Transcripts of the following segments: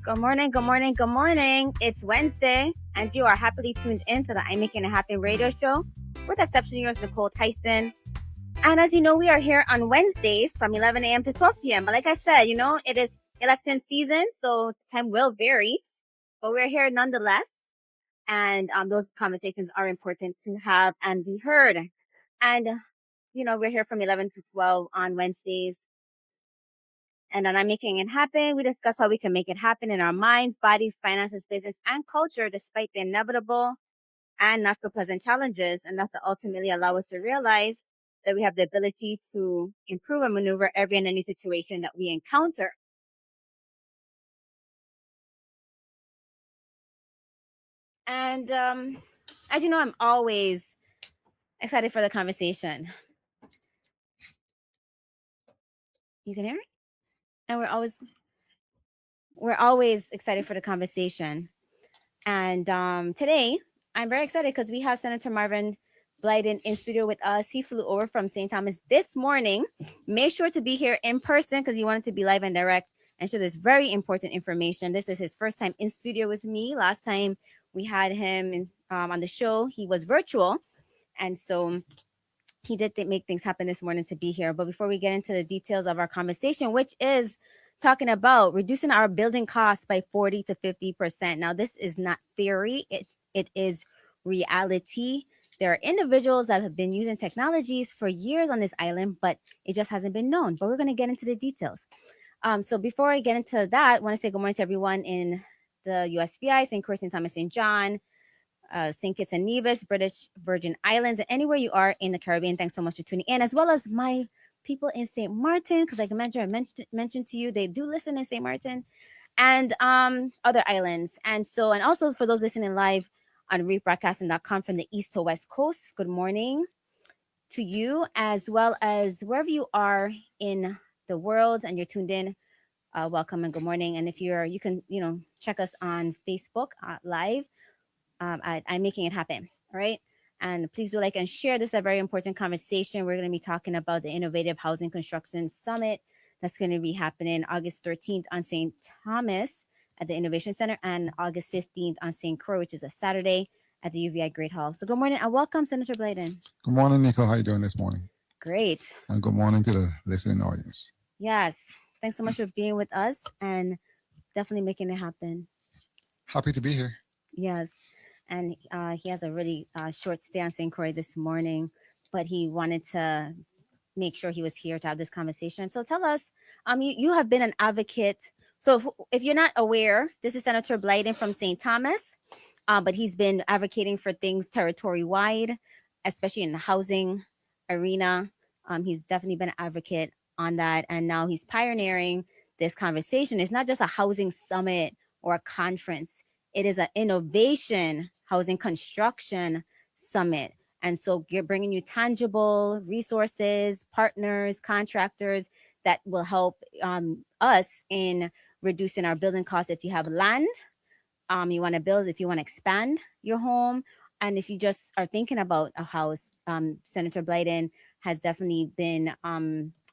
Good morning, good morning, good morning. It's Wednesday, and you are happily tuned in to the I'm Making It Happen radio show with exceptional yours, Nykole Tyson. And as you know, we are here on Wednesdays from 11 a.m. to 12 p.m. But like I said, it is election season, so time will vary. But we're here nonetheless. And those conversations are important to have and be heard. And, we're here from 11 to 12 on Wednesdays. And on I'm Making It Happen, we discuss how we can make it happen in our minds, bodies, finances, business, and culture, despite the inevitable and not so pleasant challenges. And that's to ultimately allow us to realize that we have the ability to improve and maneuver every and any situation that we encounter. And as you know, I'm always excited for the conversation. You can hear it? And we're always excited for the conversation. And today, I'm very excited because we have Senator Marvin Blyden in studio with us. He flew over from St. Thomas this morning. Made sure to be here in person because he wanted to be live and direct and share this very important information. This is his first time in studio with me. Last time we had him on the show, he was virtual. And so he did make things happen this morning to be here. But before we get into the details of our conversation, which is talking about reducing our building costs by 40 to 50%. Now, this is not theory. It is reality. There are individuals that have been using technologies for years on this island, but it just hasn't been known. But we're going to get into the details. So before I get into that, I want to say good morning to everyone in the USVI, St. Croix, St. Thomas, St. John, St. Kitts and Nevis, British Virgin Islands, and anywhere you are in the Caribbean. Thanks so much for tuning in, as well as my people in St. Martin, because like I mentioned to you, they do listen in St. Martin and other islands. And also for those listening live on rebroadcasting.com from the east to west coast, good morning to you, as well as wherever you are in the world and you're tuned in. Welcome and good morning. And if you can check us on Facebook live. I'm Making It Happen. All right. And please do like and share. This is a very important conversation. We're going to be talking about the Innovative Housing Construction Summit that's going to be happening August 13th on St. Thomas at the Innovation Center and August 15th on St. Croix, which is a Saturday at the UVI Great Hall. So good morning and welcome, Senator Blyden. Good morning, Nykole. How are you doing this morning? Great. And good morning to the listening audience. Yes. Thanks so much for being with us and definitely making it happen. Happy to be here. Yes. And he has a really short stay on St. Croix this morning, but he wanted to make sure he was here to have this conversation. So tell us, you have been an advocate. So if you're not aware, this is Senator Blyden from St. Thomas, but he's been advocating for things territory-wide, especially in the housing arena. He's definitely been an advocate on that. And now he's pioneering this conversation. It's not just a housing summit or a conference. It is an innovation housing construction summit. And so you're bringing you tangible resources, partners, contractors that will help us in reducing our building costs. If you have land, you want to build, if you want to expand your home, and if you just are thinking about a house, Senator Blyden has definitely been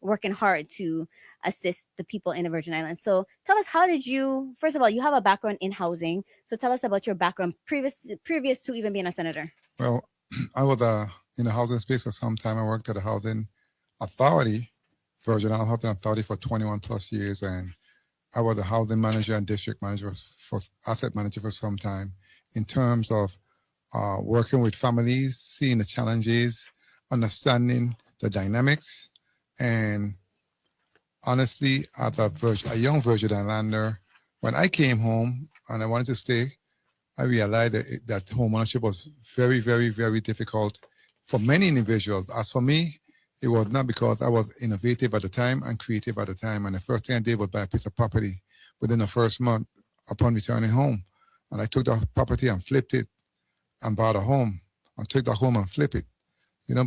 working hard to assist the people in the Virgin Islands. So tell us, first of all, you have a background in housing. So tell us about your background previous to even being a senator. Well, I was in the housing space for some time. I worked at a housing authority, Virgin Islands Housing Authority, for 21 plus years. And I was a housing manager and district manager for asset manager for some time in terms of working with families, seeing the challenges, understanding the dynamics. And honestly, as a young Virgin Islander, when I came home and I wanted to stay, I realized that homeownership was very, very, very difficult for many individuals. As for me, it was not because I was innovative at the time and creative at the time. And the first thing I did was buy a piece of property within the first month upon returning home. And I took the property and flipped it and bought a home and took the home and flip it.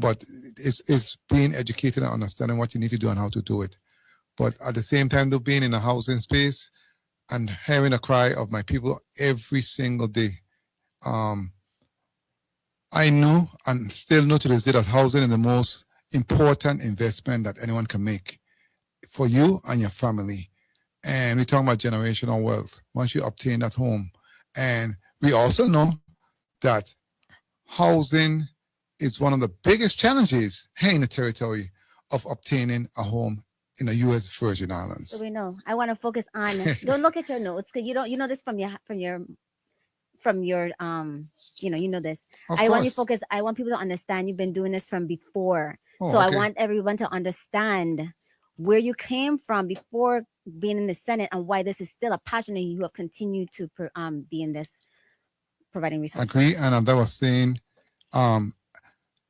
But it's being educated and understanding what you need to do and how to do it. But at the same time, though, being in a housing space and hearing the cry of my people every single day, I knew and still know to this day that housing is the most important investment that anyone can make for you and your family. And we're talking about generational wealth once you obtain that home. And we also know that housing is one of the biggest challenges here in the territory of obtaining a home in the U.S. Virgin Islands. So we know. I want to focus on. Don't look at your notes because you know this from your you know this. Of I want you course. to focus. I want people to understand you've been doing this from before. Oh, so I okay. want everyone to understand where you came from before being in the Senate and why this is still a passion that you have continued to be in this providing resources. Agree. And as I was saying, I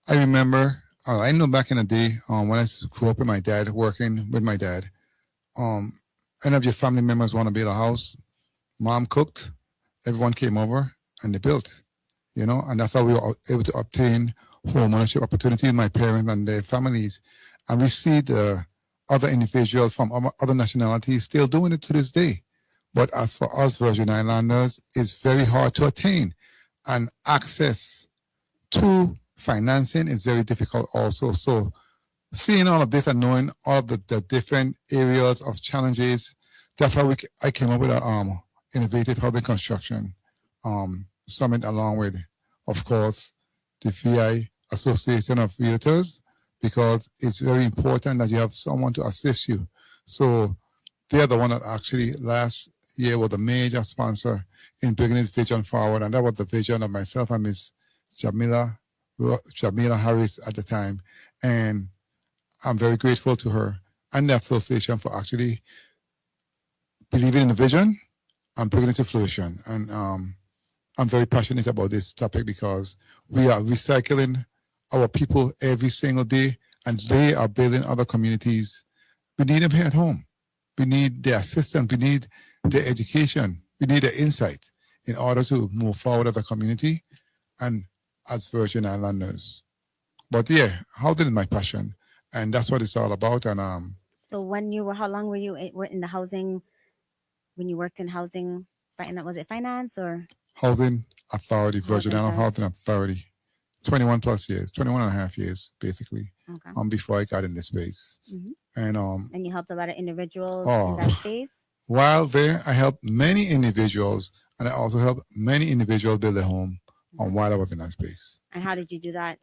remember, I know back in the day when I grew up with my dad, working with my dad, any of your family members want to build a house, mom cooked, everyone came over and they built, and that's how we were able to obtain home ownership opportunities, my parents and their families. And we see the other individuals from other nationalities still doing it to this day. But as for us Virgin Islanders, it's very hard to attain. And access to financing is very difficult also. So seeing all of this and knowing all of the different areas of challenges, that's how I came up with a innovative housing construction summit, along with, of course, the VI Association of Realtors, because it's very important that you have someone to assist you. So they're the one that actually last year was a major sponsor in bringing this vision forward, and that was the vision of myself and Miss Jamila Harris at the time. And I'm very grateful to her and the association for actually believing in the vision and bringing it to fruition. And I'm very passionate about this topic because we are recycling our people every single day, and they are building other communities. We need them here at home. We need their assistance. We need their education. We need their insight in order to move forward as a community and as Virgin Islanders. But yeah, housing is my passion, and that's what it's all about. And So how long were you in the housing? When you worked in housing, was it finance or Housing Authority, Virgin Housing Island Housing Authority, 21 plus years, 21 and a half years, basically, okay? before I got in this space. And you helped a lot of individuals in Oh, that space. while there, I helped many individuals, and I also helped many individuals build a home while I was in that space. And how did you do that?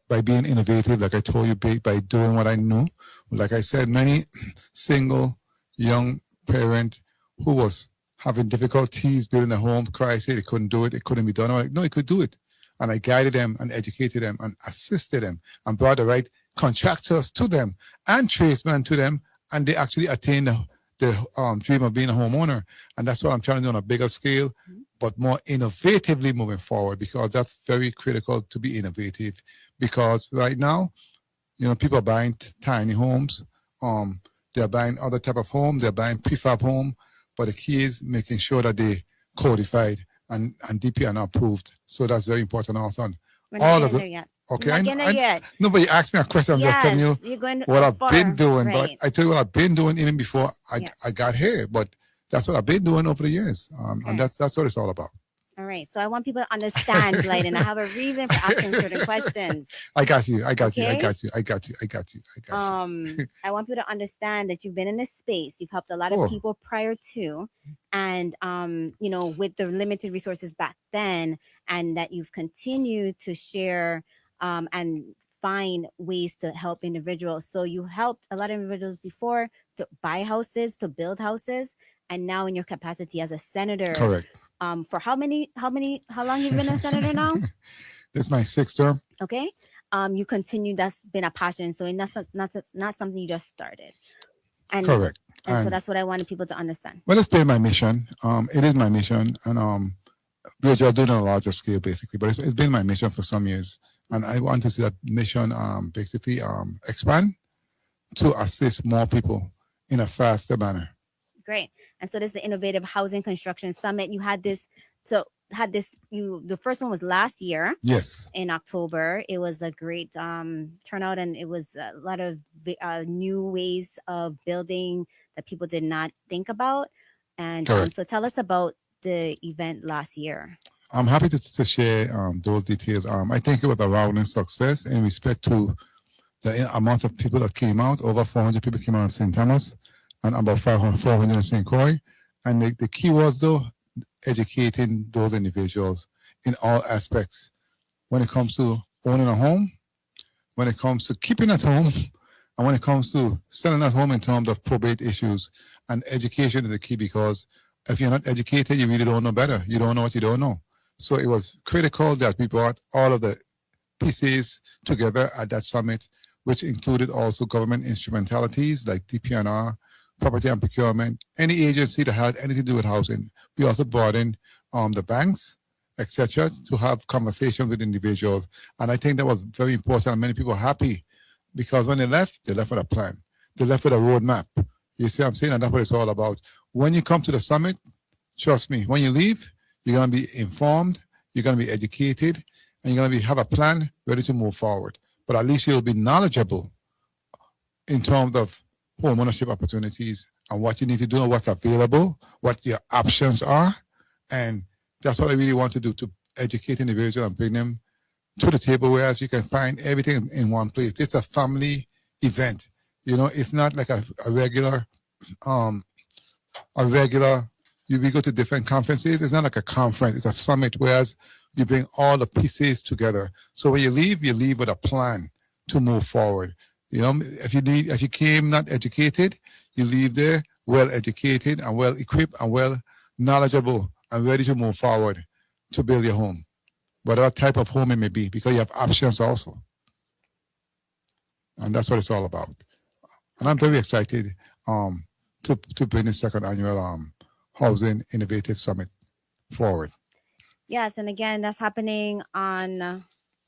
By being innovative, like I told you, by doing what I knew. Like I said, many single young parent who was having difficulties building a home cry, say they couldn't do it, it couldn't be done. I'm like, no, it could do it. And I guided them and educated them and assisted them and brought the right contractors to them and tradesmen to them, and they actually attained the dream of being a homeowner. And that's what I'm trying to do on a bigger scale, but more innovatively moving forward, because that's very critical to be innovative. Because right now, people are buying tiny homes. They're buying other type of homes. They're buying prefab home. But the key is making sure that they codified and DPR approved. So that's very important also. We're not getting there yet. Okay, We're not getting there yet. No, but you asked me a question. I'm just telling you what I've been doing. Right. But I tell you what I've been doing even before I got here. But that's what I've been doing over the years. And that's what it's all about. All right. So I want people to understand, Blyden. I have a reason for asking certain questions. I got you. I got you. Okay? I got you. I want people to understand that you've been in this space. You've helped a lot of people prior to, and with the limited resources back then, and that you've continued to share and find ways to help individuals. So you helped a lot of individuals before to buy houses, to build houses. And now in your capacity as a senator. Correct. For how long you've been a senator now? This is my 6th term. Okay. You continue, that's been a passion. So it's not something you just started. And correct. And so that's what I wanted people to understand. Well, it's been my mission. It is my mission. And we're just doing it on a larger scale, basically. But it's been my mission for some years. And I want to see that mission basically expand to assist more people in a faster manner. Great. And so this is the Innovative Housing Construction Summit. You had this. The first one was last year. Yes. In October. It was a great turnout, and it was a lot of new ways of building that people did not think about. And so tell us about the event last year. I'm happy to share those details. I think it was a rounding success in respect to the amount of people that came out. Over 400 people came out of St. Thomas. and about 500, 400 in St. Croix. And the key was, though, educating those individuals in all aspects when it comes to owning a home, when it comes to keeping at home, and when it comes to selling at home in terms of probate issues. And education is the key, because if you're not educated, you really don't know better. You don't know what you don't know. So it was critical that we brought all of the pieces together at that summit, which included also government instrumentalities like DPNR, property and procurement, any agency that had anything to do with housing. We also brought in the banks, etc., to have conversations with individuals. And I think that was very important. And many people are happy, because when they left with a plan. They left with a roadmap. You see what I'm saying? And that's what it's all about. When you come to the summit, trust me, when you leave, you're going to be informed, you're going to be educated, and you're going to have a plan ready to move forward. But at least you'll be knowledgeable in terms of home ownership opportunities and what you need to do and what's available, what your options are. And that's what I really want to do, to educate individuals and bring them to the table, whereas you can find everything in one place. It's a family event. You know, it's not like a regular, we go to different conferences. It's not like a conference, it's a summit, whereas you bring all the pieces together. So when you leave with a plan to move forward. You know, if you came not educated, you leave there well educated and well equipped and well knowledgeable and ready to move forward to build your home, whatever type of home it may be, because you have options also. And that's what it's all about. And I'm very excited to bring the second annual Housing Innovative Summit forward. Yes, and again, that's happening on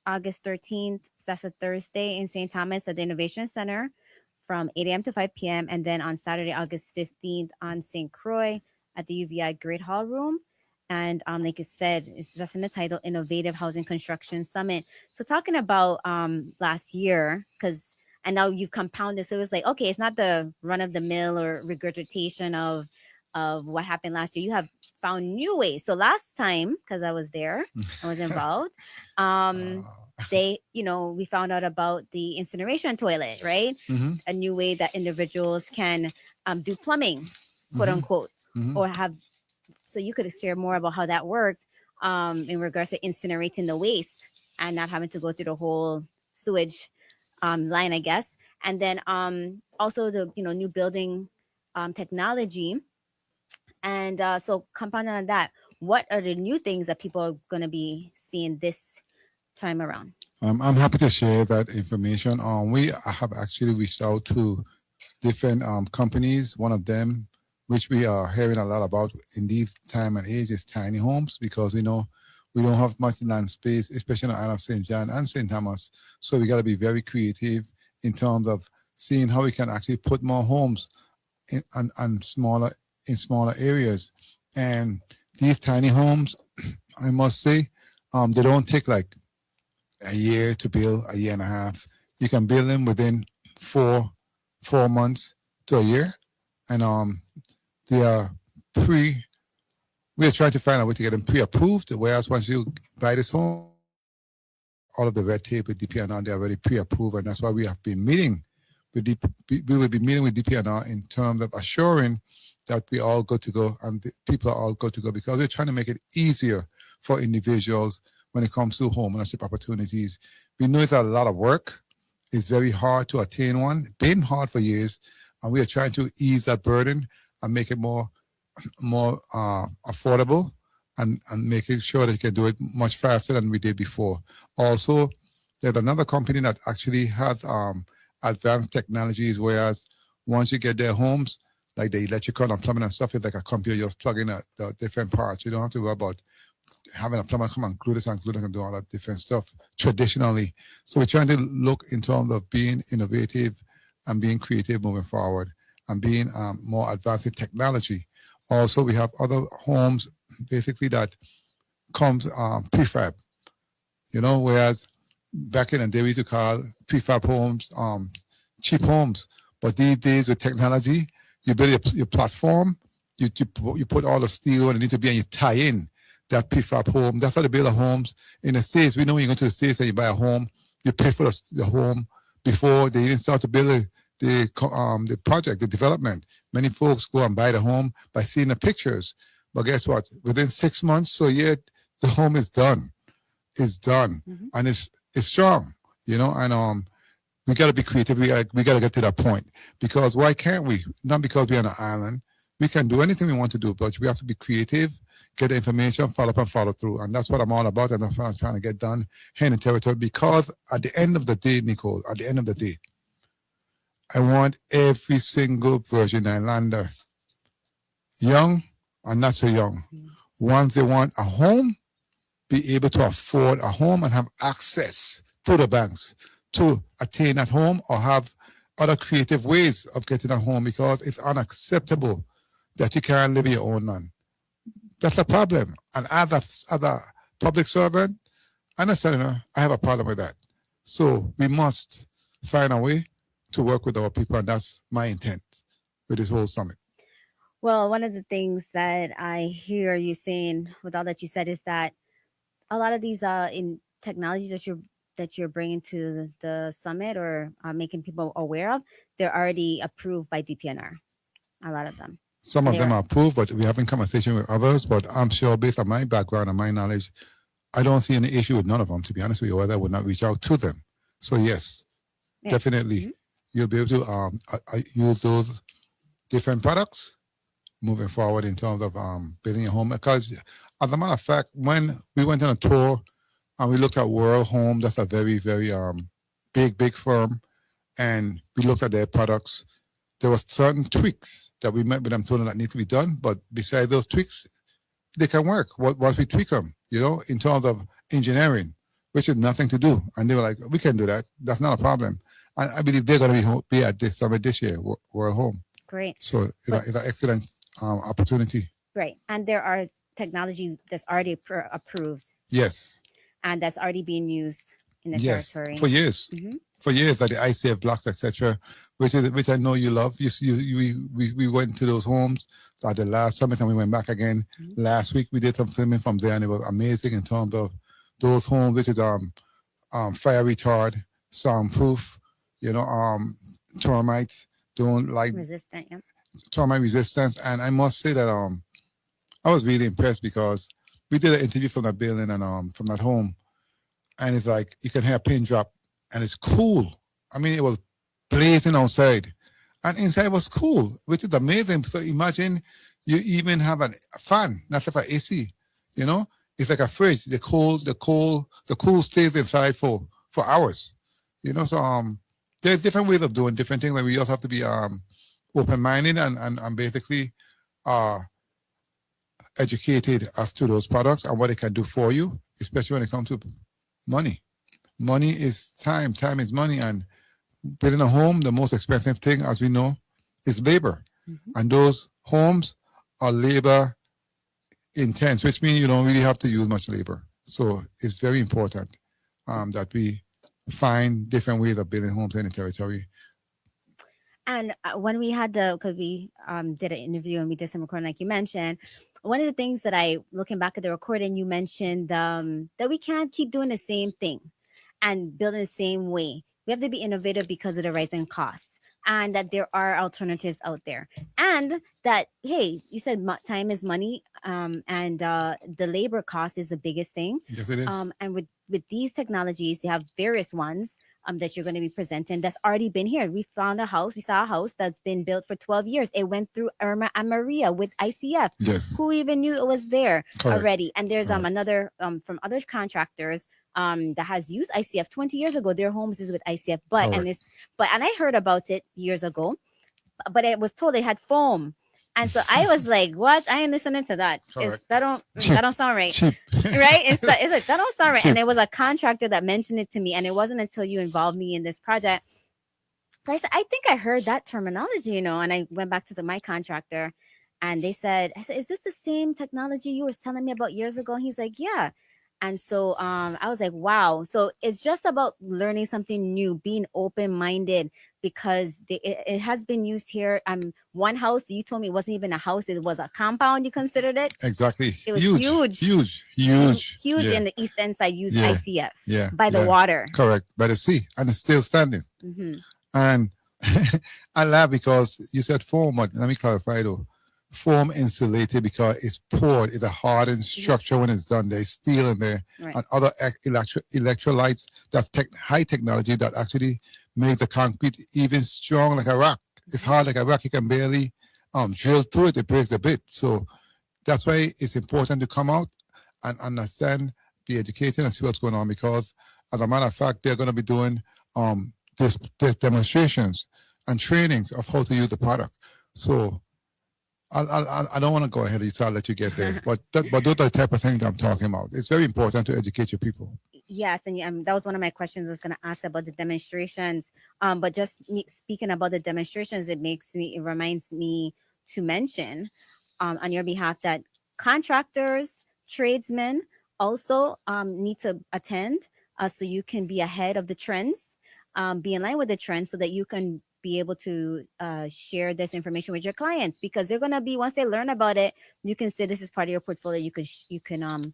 August 13th. That's a Thursday in St. Thomas at the Innovation Center from 8 a.m. to 5 p.m. And then on Saturday, August 15th on St. Croix at the UVI Great Hall Room. And like it said, it's just in the title, Innovative Housing Construction Summit. So talking about last year, because I know you've compounded. So it was like, okay, it's not the run of the mill or regurgitation of what happened last year. You have found new ways. So last time, because I was there, I was involved, we found out about the incineration toilet, right? Mm-hmm. A new way that individuals can do plumbing, quote unquote, or have. So you could share more about how that worked in regards to incinerating the waste and not having to go through the whole sewage line, I guess. And then also the new building technology. And so compounding on that, what are the new things that people are going to be seeing this time around? I'm happy to share that information. We have actually reached out to different companies. One of them, which we are hearing a lot about in these time and age, is tiny homes, because we know we don't have much land space, especially on the island of St. John and St. Thomas. So we got to be very creative in terms of seeing how we can actually put more homes in smaller areas. And these tiny homes, I must say, they don't take like a year to build, a year and a half. You can build them within 4 months to a year. And they are we are trying to find a way to get them pre-approved, whereas once you buy this home, all of the red tape with DPNR, they're already pre-approved, and that's why we have been meeting with we will be meeting with DPNR in terms of assuring that we all good to go and the people are all good to go, because we're trying to make it easier for individuals when it comes to home ownership opportunities. We know it's a lot of work. It's very hard to attain one, been hard for years, and we are trying to ease that burden and make it more affordable and making sure that you can do it much faster than we did before. Also, there's another company that actually has advanced technologies, whereas once you get their homes, like the electrical and plumbing and stuff, it's like a computer, just plug in the different parts. You don't have to worry about having a plumber come and glue this and do all that different stuff traditionally. So we're trying to look in terms of being innovative and being creative moving forward and being more advanced in technology. Also, we have other homes basically that comes prefab, whereas back in the day we used to call prefab homes cheap homes. But these days with technology, you build your platform, you put all the steel where it needs to be, and you tie in that prefab home. That's how they build the homes in the States. We know when you go to the States and you buy a home, you pay for the home before they even start to build the project, the development. Many folks go and buy the home by seeing the pictures. But guess what? Within 6 months to a year, the home is done. It's done. Mhm. And it's strong, and we gotta be creative. We gotta get to that point. Because why can't we? Not because we're on an island. We can do anything we want to do, but we have to be creative, get the information, follow up and follow through. And that's what I'm all about, and that's what I'm trying to get done here in the territory. Because at the end of the day, Nykole, at the end of the day, I want every single Virgin Islander, young or not so young, once they want a home, be able to afford a home and have access to the banks to attain that home or have other creative ways of getting a home, because it's unacceptable that you can't live in your own land. That's a problem. And as a public servant and a senator, I have a problem with that. So we must find a way to work with our people, and that's my intent with this whole summit. Well, one of the things that I hear you saying with all that you said is that a lot of these in technology that you're bringing to the summit or making people aware of, they're already approved by DPNR. A lot of them. Some of them are approved, but we're having conversation with others. But I'm sure, based on my background and my knowledge, I don't see any issue with none of them, to be honest with you, or I would not reach out to them. So yes, definitely, you'll be able to use those different products moving forward in terms of building a home. Because as a matter of fact, when we went on a tour and we looked at World Home, that's a very, very big firm, and we looked at their products, there were certain tweaks that we met with them, told them that need to be done. But besides those tweaks, they can work once we tweak them, in terms of engineering, which is nothing to do. And they were like, we can do that. That's not a problem. And I believe they're going to be at this summit this year, World Home. Great. So it's an excellent opportunity. Right. And there are technology that's already approved. Yes. And that's already being used in the territory. For years. Mm-hmm. For years, like the ICF blocks, etc., which I know you love. We went to those homes at the last summit, and we went back again last week. We did some filming from there, and it was amazing in terms of those homes, which is fire retard, soundproof, termite don't like resistant, termite resistance. And I must say that I was really impressed, because we did an interview from that building and from that home, and it's like you can hear a pin drop. And it's cool. I mean, it was blazing outside, and inside was cool, which is amazing. So imagine you even have a fan, not like an AC. It's like a fridge. The cool stays inside for hours. So there's different ways of doing different things. Like we also have to be open-minded and basically educated as to those products and what they can do for you, especially when it comes to money. Money is time. Time is money. And building a home, the most expensive thing, as we know, is labor. Mm-hmm. And those homes are labor intense, which means you don't really have to use much labor. So it's very important that we find different ways of building homes in the territory. And when we had because we did an interview and we did some recording, like you mentioned, one of the things that looking back at the recording, you mentioned that we can't keep doing the same thing and building the same way. We have to be innovative because of the rising costs, and that there are alternatives out there. And that, hey, you said time is money, and the labor cost is the biggest thing. Yes, it is. And with these technologies, you have various ones that you're going to be presenting that's already been here. We saw a house that's been built for 12 years. It went through Irma and Maria with ICF. Yes. Who even knew it was there? Correct. Already? And there's another from other contractors that has used ICF 20 years ago. Their homes is with ICF, and I heard about it years ago, but I was told they had foam. And so I was like, "What?" I ain't listening to that. That don't sound right, right? It's like that don't sound right. And it was a contractor that mentioned it to me, and it wasn't until you involved me in this project. But I said, I think I heard that terminology, And I went back to my contractor, and I said, "Is this the same technology you were telling me about years ago?" And he's like, "Yeah." And so I was like, wow. So it's just about learning something new, being open-minded, because it has been used here. One house, you told me it wasn't even a house. It was a compound. You considered it? Exactly. It was huge. Yeah. In the East End side, ICF. Yeah. By the water. Correct. By the sea. And it's still standing. Mm-hmm. And I laugh because you said foam, but let me clarify though. Foam insulated because it's poured, it's a hardened structure when it's done. There's steel in there Right. and other electrolytes. That's high technology that actually make the concrete even strong like a rock. It's hard like a rock. You can barely drill through it. It breaks a bit. So that's why it's important to come out and understand, be educated, and see what's going on. Because as a matter of fact, they're going to be doing this demonstrations and trainings of how to use the product. So I don't want to go ahead of you, so I'll let you get there. But those are the type of things I'm talking about. It's very important to educate your people. Yes, and that was one of my questions I was going to ask about the demonstrations. But just speaking about the demonstrations, it reminds me to mention on your behalf that contractors, tradesmen also need to attend, so you can be ahead of the trends, be in line with the trends, so that you can be able to share this information with your clients, because they're going to be, once they learn about it, you can say this is part of your portfolio. You can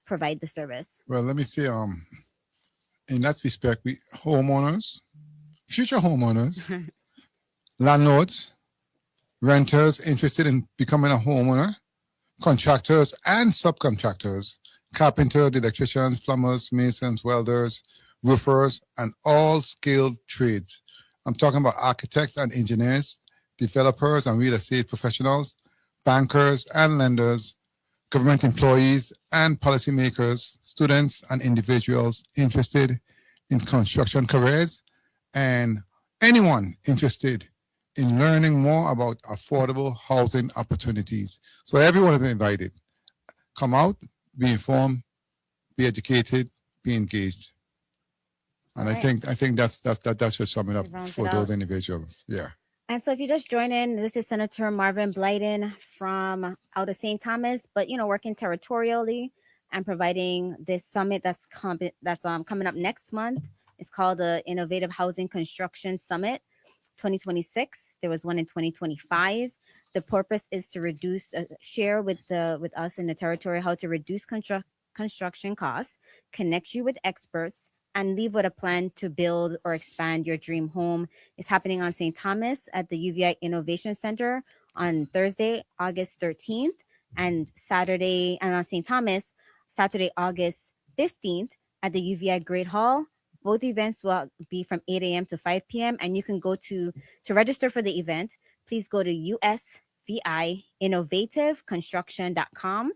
provide the service. Well, let me say, in that respect, we homeowners, future homeowners, landlords, renters interested in becoming a homeowner, contractors and subcontractors, carpenters, electricians, plumbers, masons, welders, roofers, and all skilled trades. I'm talking about architects and engineers, developers and real estate professionals, bankers and lenders, government employees and policymakers, students and individuals interested in construction careers, and anyone interested in learning more about affordable housing opportunities. So everyone is invited. Come out, be informed, be educated, be engaged. And Right. I think that should sum it up for those individuals. Yeah. And so if you just join in, this is Senator Marvin Blyden from out of St. Thomas, but working territorially and providing this summit that's coming up next month. It's called the Innovative Housing Construction Summit 2026. There was one in 2025. The purpose is to share with us in the territory how to reduce construction costs, connect you with experts, and leave with a plan to build or expand your dream home. It's happening on St. Thomas at the UVI Innovation Center on Thursday, August 13th, and on St. Thomas, Saturday, August 15th at the UVI Great Hall. Both events will be from 8 a.m. to 5 p.m. And you can go to register for the event. Please go to USVIinnovativeconstruction.com.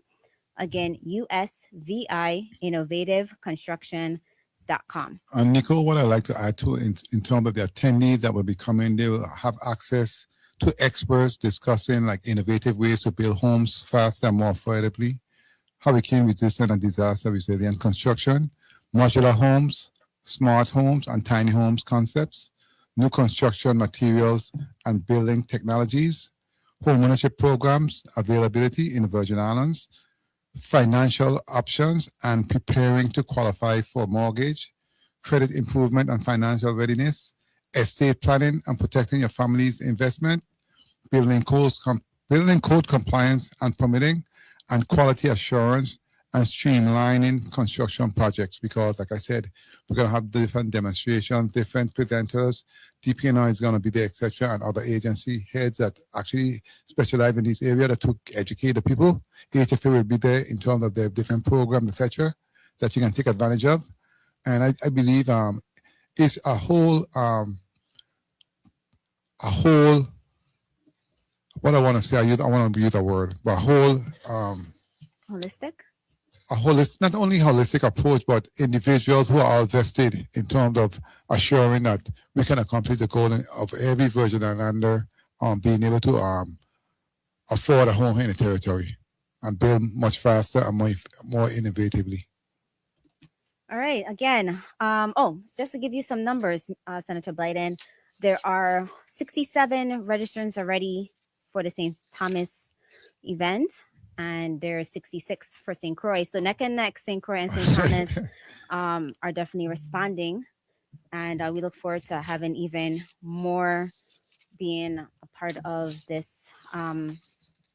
Again, USVIinnovativeconstruction.com. And Nykole, what I'd like to add to in terms of the attendees that will be coming, they will have access to experts discussing like innovative ways to build homes faster and more affordably, hurricane resistant and disaster resilient construction, modular homes, smart homes and tiny homes concepts, new construction materials and building technologies, homeownership programs, availability in the Virgin Islands, financial options and preparing to qualify for mortgage, credit improvement and financial readiness, estate planning and protecting your family's investment, building code compliance and permitting, and quality assurance and streamlining construction projects. Because, like I said, we're going to have different demonstrations, different presenters. DPNR is going to be there, etc., and other agency heads that actually specialize in this area to educate the people. HFA will be there in terms of their different programs, etc., that you can take advantage of. And I believe it's a whole, what I want to say, I want to use a word, but Holistic? a holistic, not only holistic approach, but individuals who are vested in terms of assuring that we can accomplish the goal of every Virgin Islander being able to afford a home in the territory and build much faster and more innovatively. All right. Again, just to give you some numbers, Senator Blyden, there are 67 registrants already for the St. Thomas event, and there are 66 for St. Croix. So neck and neck, St. Croix and St. Thomas are definitely responding, and we look forward to having even more being a part of this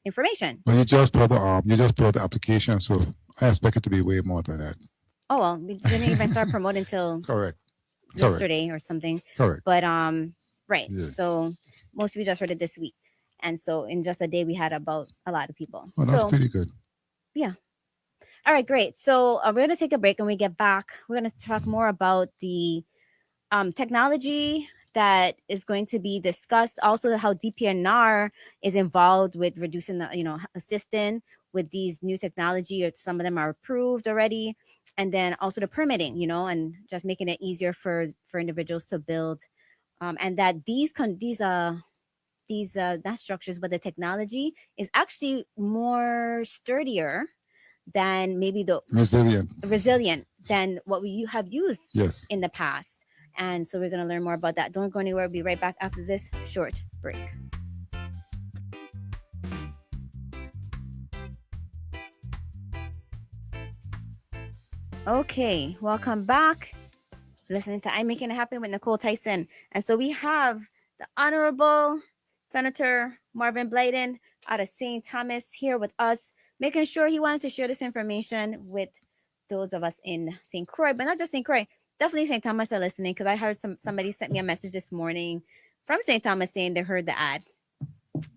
information. Well, you just brought the application, so I expect it to be way more than that. Oh well, we didn't even start promoting till Correct. yesterday or something. Correct. But Right. Yeah. So most people just heard it this week. And so in just a day, we had about a lot of people. Oh, that's So, pretty good. yeah. All right, great. So we're going to take a break. When we get back, we're going to talk more about the technology that is going to be discussed. Also, how DPNR is involved with reducing the, assisting with these new technology, or some of them are approved already. And then also the permitting, and just making it easier for individuals to build. And that these not structures, but the technology is actually more sturdier than maybe the Resilient. resilient than what we have used Yes. in the past. And so we're going to learn more about that. Don't go anywhere. We'll be right back after this short break. Okay, welcome back. Listening to I'm Making It Happen with Nykole Tyson. And so we have the Honorable Senator Marvin Blyden out of St. Thomas here with us, making sure he wanted to share this information with those of us in St. Croix, but not just St. Croix, definitely St. Thomas are listening, because I heard somebody sent me a message this morning from St. Thomas saying they heard the ad.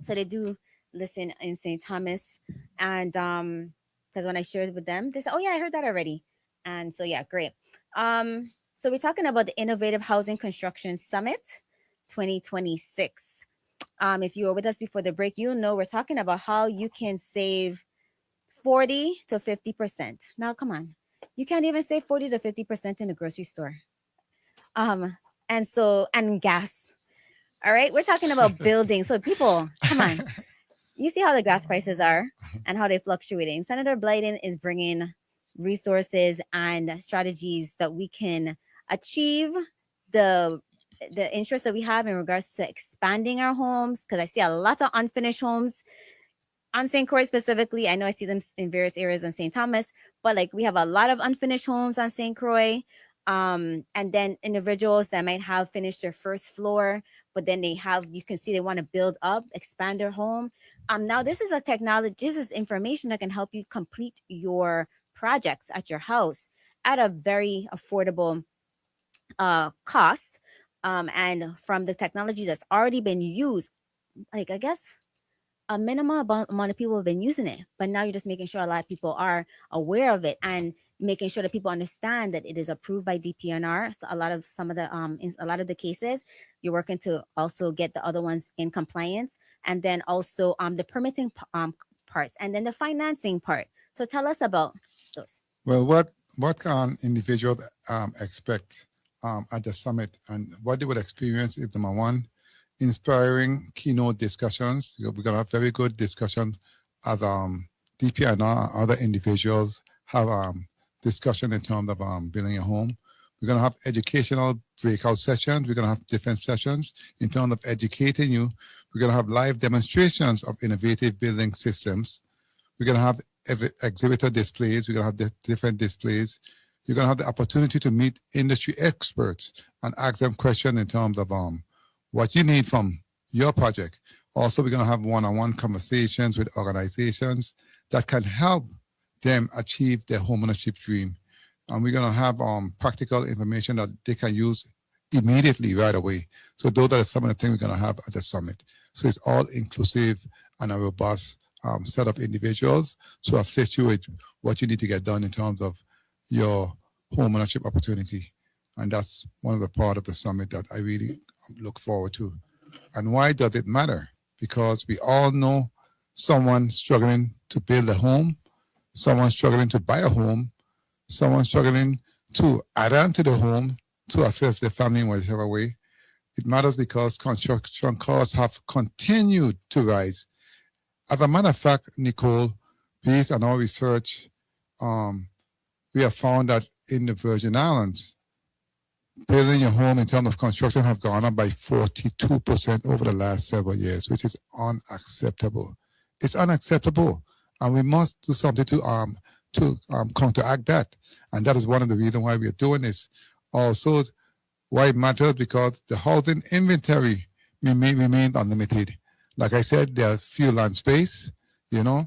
So they do listen in St. Thomas. And because when I shared with them, they said, oh yeah, I heard that already. And so yeah, great. So we're talking about the Innovative Housing Construction Summit 2026. If you were with us before the break, you'll know we're talking about how you can save 40 to 50%. Now, come on. You can't even save 40 to 50% in the grocery store. And gas. All right. We're talking about building. So people, come on. You see how the gas prices are and how they're fluctuating. Senator Blyden is bringing resources and strategies that we can achieve the interest that we have in regards to expanding our homes, because I see a lot of unfinished homes on St. Croix specifically. I know I see them in various areas in St. Thomas, but like we have a lot of unfinished homes on St. Croix. And then individuals that might have finished their first floor, but then you can see they want to build up, expand their home. Now this is a technology, this is information that can help you complete your projects at your house at a very affordable cost. And from the technology that's already been used, like I guess a minimum amount of people have been using it, but now you're just making sure a lot of people are aware of it, and making sure that people understand that it is approved by DPNR. So in a lot of the cases, you're working to also get the other ones in compliance, and then also the permitting parts, and then the financing part. So tell us about those. Well, what can individuals expect at the summit, and what they would experience is number one, inspiring keynote discussions. We're going to have very good discussion as DPNR and other individuals have discussion in terms of building a home. We're going to have educational breakout sessions. We're going to have different sessions in terms of educating you. We're going to have live demonstrations of innovative building systems. We're going to have exhibitor displays. We're going to have different displays. You're going to have the opportunity to meet industry experts and ask them questions in terms of what you need from your project. Also, we're going to have one-on-one conversations with organizations that can help them achieve their homeownership dream. And we're going to have practical information that they can use immediately right away. So those are some of the things we're going to have at the summit. So it's all inclusive and a robust set of individuals to assist you with what you need to get done in terms of your homeownership opportunity. And that's one of the part of the summit that I really look forward to. And why does it matter? Because we all know someone struggling to build a home, someone struggling to buy a home, someone struggling to add on to the home to assist their family in whatever way. It matters because construction costs have continued to rise. As a matter of fact, Nykole, based on our research, we have found that in the Virgin Islands, building a home in terms of construction have gone up by 42% over the last several years, which is unacceptable. It's unacceptable, and we must do something to counteract that. And that is one of the reasons why we are doing this. Also, why it matters, because the housing inventory may remain unlimited. Like I said, there are few land space, and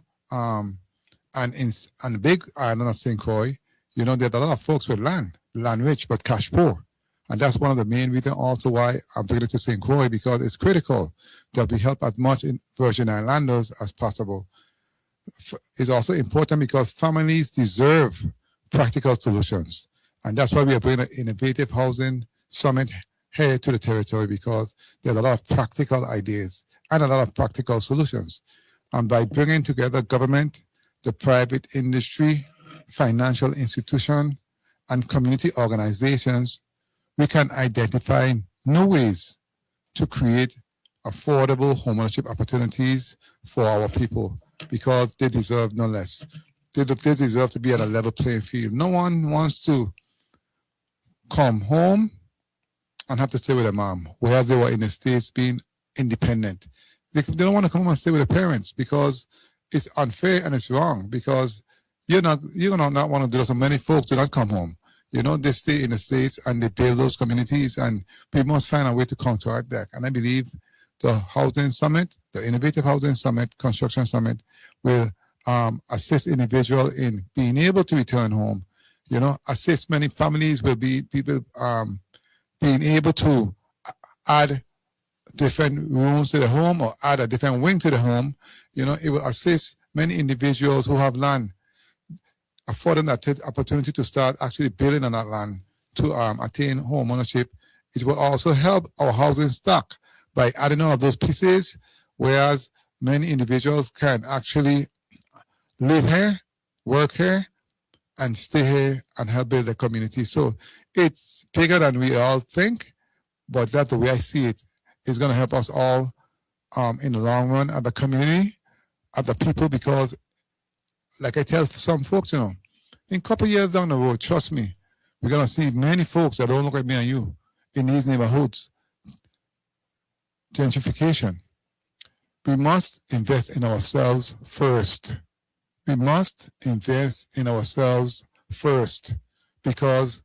the big island of St. Croix, there's a lot of folks with land rich, but cash poor. And that's one of the main reasons also why I'm bringing it to St. Croix, because it's critical that we help as much in Virgin Islanders as possible. It's also important because families deserve practical solutions. And that's why we are bringing an innovative housing summit here to the territory, because there's a lot of practical ideas and a lot of practical solutions. And by bringing together government, the private industry, financial institution, and community organizations, we can identify new ways to create affordable homeownership opportunities for our people, because they deserve no less. They deserve to be at a level playing field. No one wants to come home and have to stay with a mom, whereas they were in the States being independent. They don't want to come home and stay with their parents because it's unfair and it's wrong, because you're not want to do that. So many folks do not come home. They stay in the States and they build those communities, and we must find a way to counteract that. And I believe the Housing Summit, the Innovative Housing Summit, Construction Summit, will assist individuals in being able to return home. Assist many families will be people being able to add different rooms to the home or add a different wing to the home. It will assist many individuals who have land, afford them that opportunity to start actually building on that land to attain home ownership. It will also help our housing stock by adding all of those pieces, whereas many individuals can actually live here, work here, and stay here and help build the community. So it's bigger than we all think, but that's the way I see it. It's going to help us all in the long run, at the community, at the people, because like I tell some folks, in a couple of years down the road, trust me, we're going to see many folks that don't look like me and you in these neighborhoods. Gentrification. We must invest in ourselves first. We must invest in ourselves first, because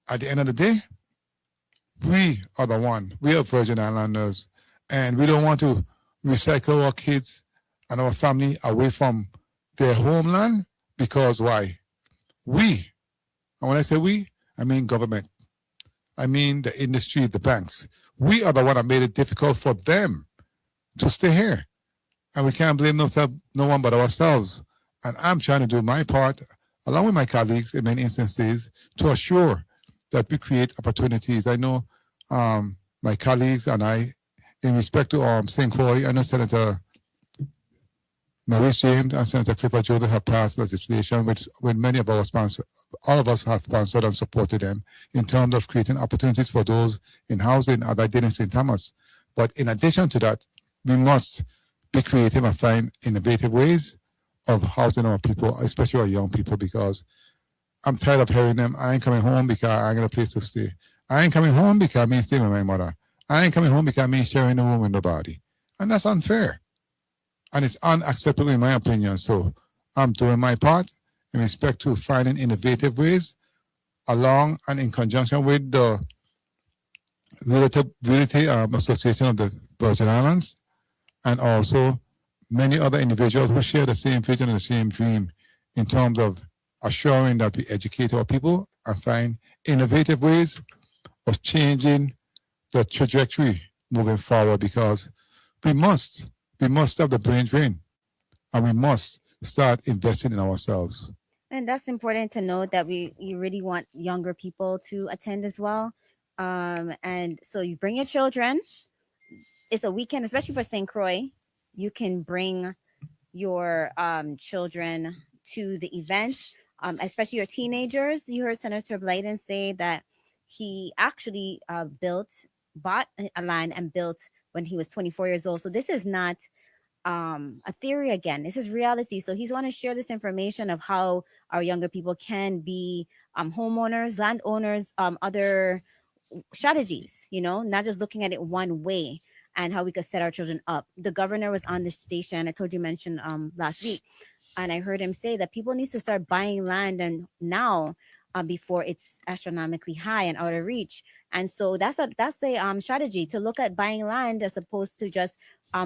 at the end of the day, we are the one. We are Virgin Islanders, and we don't want to recycle our kids and our family away from their homeland, because why? We, and when I say we, I mean government. I mean the industry, the banks. We are the one that made it difficult for them to stay here. And we can't blame no one but ourselves. And I'm trying to do my part, along with my colleagues in many instances, to assure that we create opportunities. I know my colleagues and I, in respect to St. Croix, I know Senator Maurice James and Senator Clifford Joseph have passed legislation which many of our sponsors, all of us have sponsored and supported them in terms of creating opportunities for those in housing, as I did in St. Thomas. But in addition to that, we must be creative and find innovative ways of housing our people, especially our young people, because I'm tired of hearing them. I ain't coming home because I ain't got a place to stay. I ain't coming home because me staying with my mother. I ain't coming home because me sharing the room with nobody. And that's unfair. And it's unacceptable in my opinion. So I'm doing my part in respect to finding innovative ways along and in conjunction with the Realty Association of the Virgin Islands, and also many other individuals who share the same vision and the same dream in terms of assuring that we educate our people and find innovative ways of changing the trajectory moving forward, because we must stop the brain drain, and we must start investing in ourselves. And that's important to note, that you really want younger people to attend as well. And so you bring your children. It's a weekend, especially for St. Croix. You can bring your children to the event, especially your teenagers. You heard Senator Blyden say that he actually bought a land and built when he was 24 years old. So this is not a theory again. This is reality. So he's want to share this information of how our younger people can be homeowners, landowners, other strategies, not just looking at it one way, and how we could set our children up. The governor was on the station, I told you mentioned last week, and I heard him say that people need to start buying land and now before it's astronomically high and out of reach. And so that's a strategy, to look at buying land as opposed to just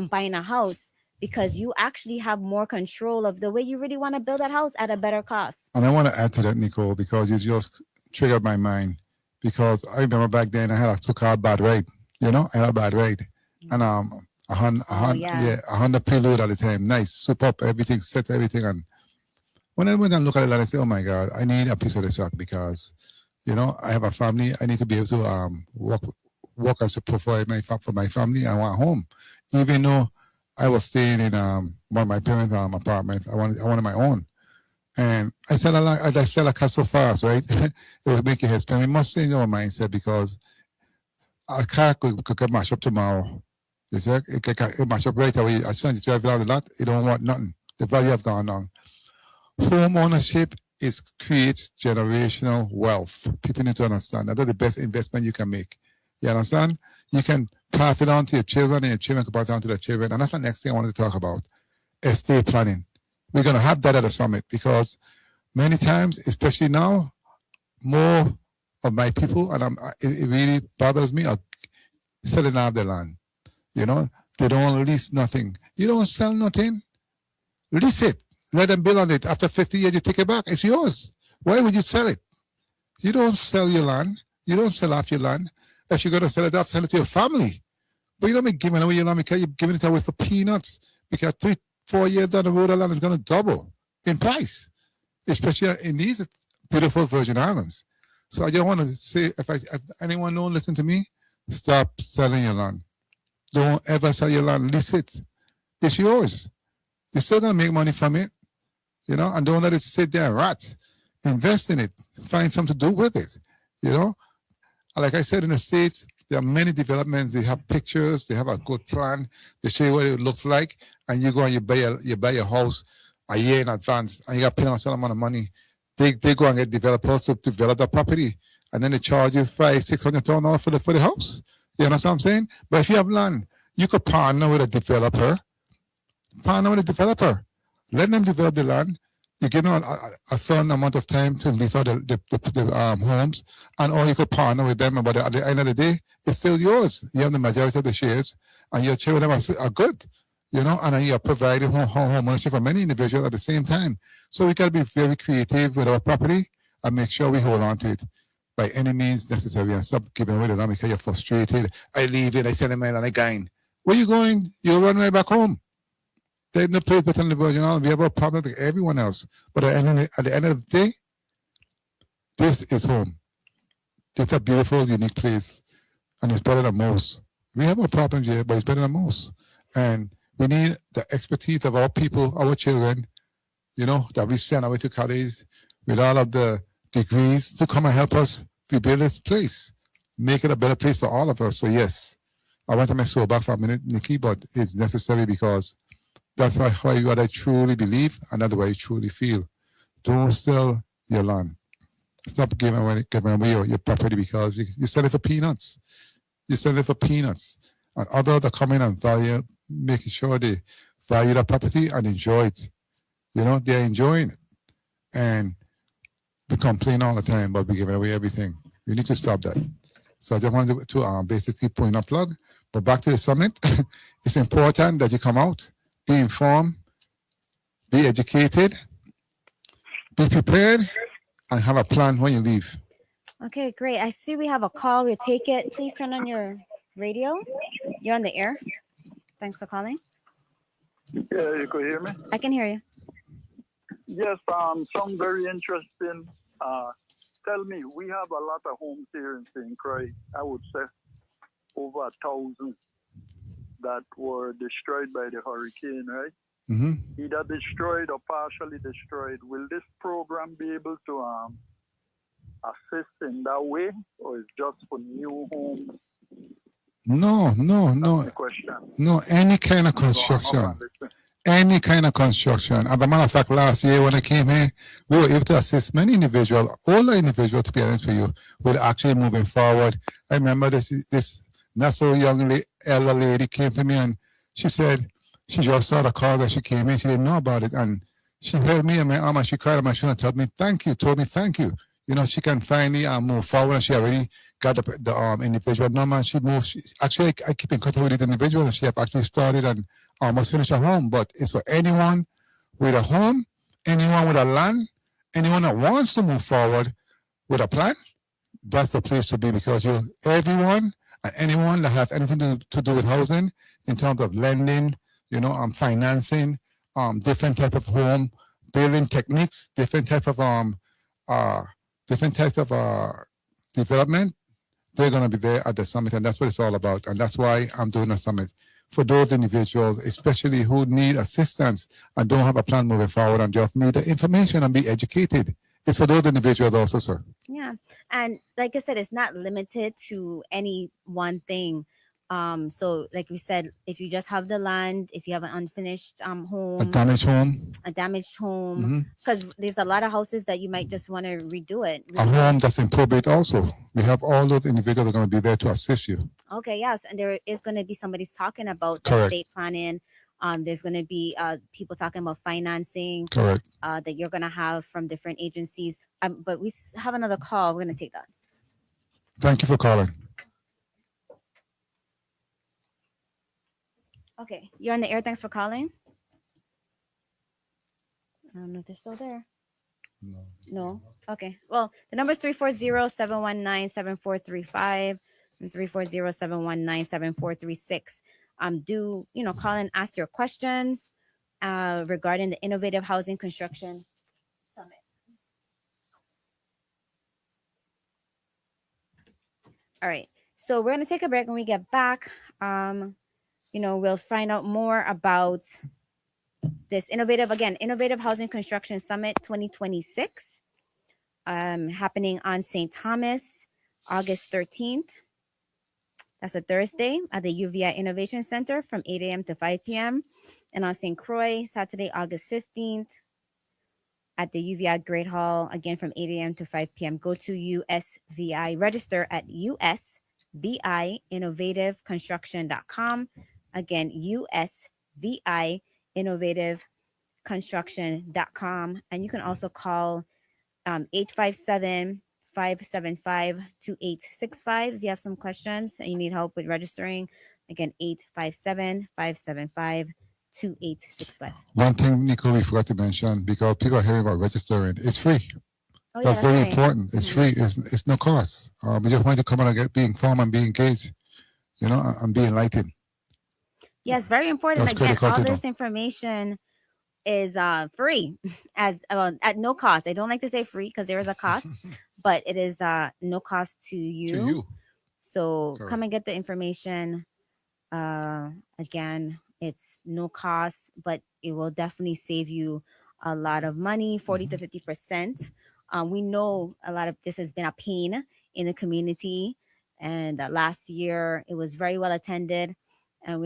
buying a house, because you actually have more control of the way you really want to build that house at a better cost. And I want to add to that, Nykole, because you just triggered my mind. because I remember back then I had a two-car bad ride. You know, I had a bad ride, and Yeah. a Honda Prelude at the time, nice, super, everything set, everything. And when I went and look at the land, I said, "Oh my God, I need a piece of this rock because, you know, I have a family. I need to be able to work and support for my family. I want a home, even though I was staying in one of my parents' apartments. I wanted my own." And I said, I sell a car so fast, right? It would make your head spin. We must change our mindset because a car could get mashed up tomorrow. You see, it could mash up right away. As soon as you drive around the lot, it don't want nothing. The value have gone down. Home ownership creates generational wealth. People need to understand that. That's the best investment you can make. You understand? You can pass it on to your children, and your children can pass it on to their children. And that's the next thing I wanted to talk about: estate planning. We're going to have that at the summit because many times, especially now, more of my people, and it really bothers me, are selling out their land. You know, they don't lease nothing. You don't sell nothing. Lease it. Let them build on it. After 50 years, you take it back. It's yours. Why would you sell it? You don't sell your land. You don't sell off your land. If you're going to sell it off, sell it to your family. But you don't be giving away your land because you're giving it away for peanuts. Because 3-4 years down the road, the land is going to double in price, especially in these beautiful Virgin Islands. So I just want to say, if anyone don't listen to me, stop selling your land. Don't ever sell your land. Lease it. It's yours. You're still going to make money from it, you know, and don't let it sit there and rot. Invest in it. Find something to do with it, you know. Like I said, in the States, there are many developments. They have pictures. They have a good plan. They show you what it looks like. And you go and you buy your house a year in advance, and you got to pay a certain amount of money. They go and get developers to develop the property, and then they charge you $500,000-$600,000 for the house. You understand what I'm saying? But if you have land, you could partner with a developer. Let them develop the land. You give them a certain amount of time to lease out the homes, and or you could partner with them. But at the end of the day, it's still yours. You have the majority of the shares, and your children are good, you know, and you're providing home ownership for many individuals at the same time. So we got to be very creative with our property and make sure we hold on to it by any means necessary and stop giving away the land because you're frustrated. I leave it, I send them and I gain. Where you going? You'll run right back home. There's no place better than the Virgin Islands. We have a problem like everyone else. But at the end of the day, this is home. It's a beautiful, unique place. And it's better than most. We have a problem here, but it's better than most. And we need the expertise of our people, our children, you know, that we send away to college with all of the degrees to come and help us rebuild this place. Make it a better place for all of us. So yes, I want to make sure back for a minute, Nikki, but it's necessary because that's what I truly believe, and that's what I truly feel. Don't sell your land. Stop giving away your property because you sell it for peanuts. You sell it for peanuts. And others are coming and making sure they value the property and enjoy it. You know, they're enjoying it. And we complain all the time about we giving away everything. We need to stop that. So I just wanted to basically put in a plug. But back to the summit, it's important that you come out. Be informed, be educated, be prepared, and have a plan when you leave. Okay, great. I see we have a call. We'll take it. Please turn on your radio. You're on the air. Thanks for calling. Yeah, you could hear me? I can hear you. Yes, some very interesting. Tell me, we have a lot of homes here in St. Croix. I would say over 1,000 that were destroyed by the hurricane, right? Mm-hmm. Either destroyed or partially destroyed. Will this program be able to assist in that way, or is just for new homes? No. No, any kind of construction. Any kind of construction. As a matter of fact, last year when I came here, we were able to assist many individuals, all the individuals, to be honest with you, with actually moving forward. I remember this not so young elder lady came to me and she said she just saw the call that she came in. She didn't know about it. And she held me in my arm and she cried on my shoulder and told me thank you. You know, she can finally move forward, and she already got the individual number. And she moved. Actually, I keep in contact with this individual, and she have actually started and almost finished her home. But it's for anyone with a home, anyone with a land, anyone that wants to move forward with a plan. that's the place to be, because everyone and anyone that has anything to do with housing in terms of lending, financing, different type of home building techniques, uh, different types of development, they're going to be there at the summit, and that's what it's all about. And that's why I'm doing a summit for those individuals, especially who need assistance and don't have a plan moving forward and just need the information and be educated. It's for those individuals also, sir. Yeah. And like I said, it's not limited to any one thing. So like we said, if you just have the land, if you have an unfinished home, A damaged home, because there's a lot of houses that you might just want to redo it. a home that's in probate also. We have all those individuals that are going to be there to assist you. Okay, yes, and there is going to be somebody talking about the Correct. estate planning. There's going to be people talking about financing. Correct. That you're going to have from different agencies. But we have another call. We're going to take that. Thank you for calling. Okay, you're on the air. Thanks for calling. I don't know if they're still there. No. Okay. Well, the number is 340-719-7435 and 340-719-7436. Do call and ask your questions regarding the Innovative Housing Construction Summit. All right. So we're gonna take a break. When we get back, we'll find out more about this Innovative Housing Construction Summit 2026, happening on St. Thomas, August 13th. That's a Thursday at the UVI Innovation Center from 8 a.m. to 5 p.m. And on St. Croix, Saturday, August 15th at the UVI Great Hall, again from 8 a.m. to 5 p.m. Go to USVI, register at USVIinnovativeconstruction.com. Again, USVIinnovativeconstruction.com. And you can also call 857-575-2865 if you have some questions and you need help with registering. Again, 857-575-2865. One thing, Nykole, we forgot to mention, because people are hearing about registering, it's free. Oh, that's very right. important. It's free. It's no cost. We just want you to come out and be informed and be engaged, and be enlightened. Yes, very important. That's Again, critical all this information is free at no cost. I don't like to say free because there is a cost, but it is no cost to you. So Correct. Come and get the information. Again, it's no cost, but it will definitely save you a lot of money, 40 to 50%. We know a lot of this has been a pain in the community, and last year it was very well attended. And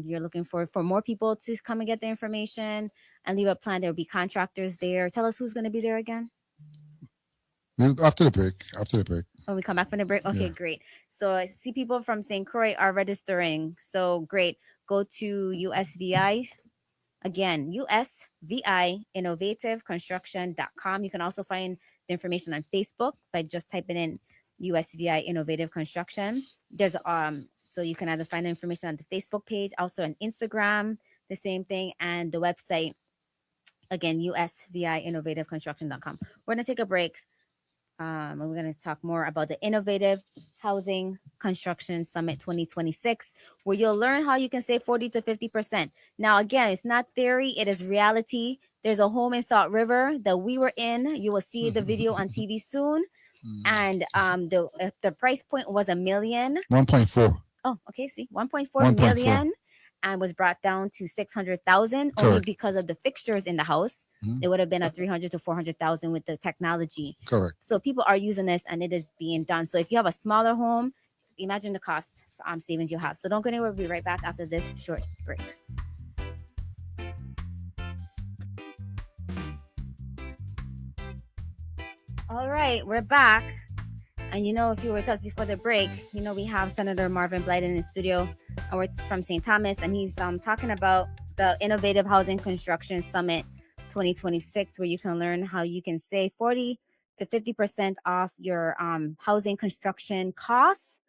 you're looking for more people to come and get the information and leave a plan. There will be contractors there. Tell us who's going to be there again. After the break. When we come back from the break? Okay, yeah. Great. So I see people from St. Croix are registering. So great. Go to USVI. Again, USVIinnovativeconstruction.com. You can also find the information on Facebook by just typing in USVI Innovative Construction. There's so you can either find the information on the Facebook page, also on Instagram, the same thing, and the website, again, USVIinnovativeconstruction.com. We're going to take a break. And we're going to talk more about the Innovative Housing Construction Summit 2026, where you'll learn how you can save 40 to 50%. Now, again, it's not theory, it is reality. There's a home in Salt River that we were in. You will see the video on TV soon. And the price point was $1 million. 1.4. Oh, okay. See, 1.4 million, and was brought down to 600,000 only because of the fixtures in the house. It would have been a 300 to 400,000 with the technology. Correct. So people are using this, and it is being done. So if you have a smaller home, imagine the cost savings you have. So don't go anywhere. We'll be right back after this short break. All right, we're back. And if you were with us before the break, we have Senator Marvin Blyden in the studio. We're from St. Thomas, and he's talking about the Innovative Housing Construction Summit 2026, where you can learn how you can save 40 to 50% off your housing construction costs,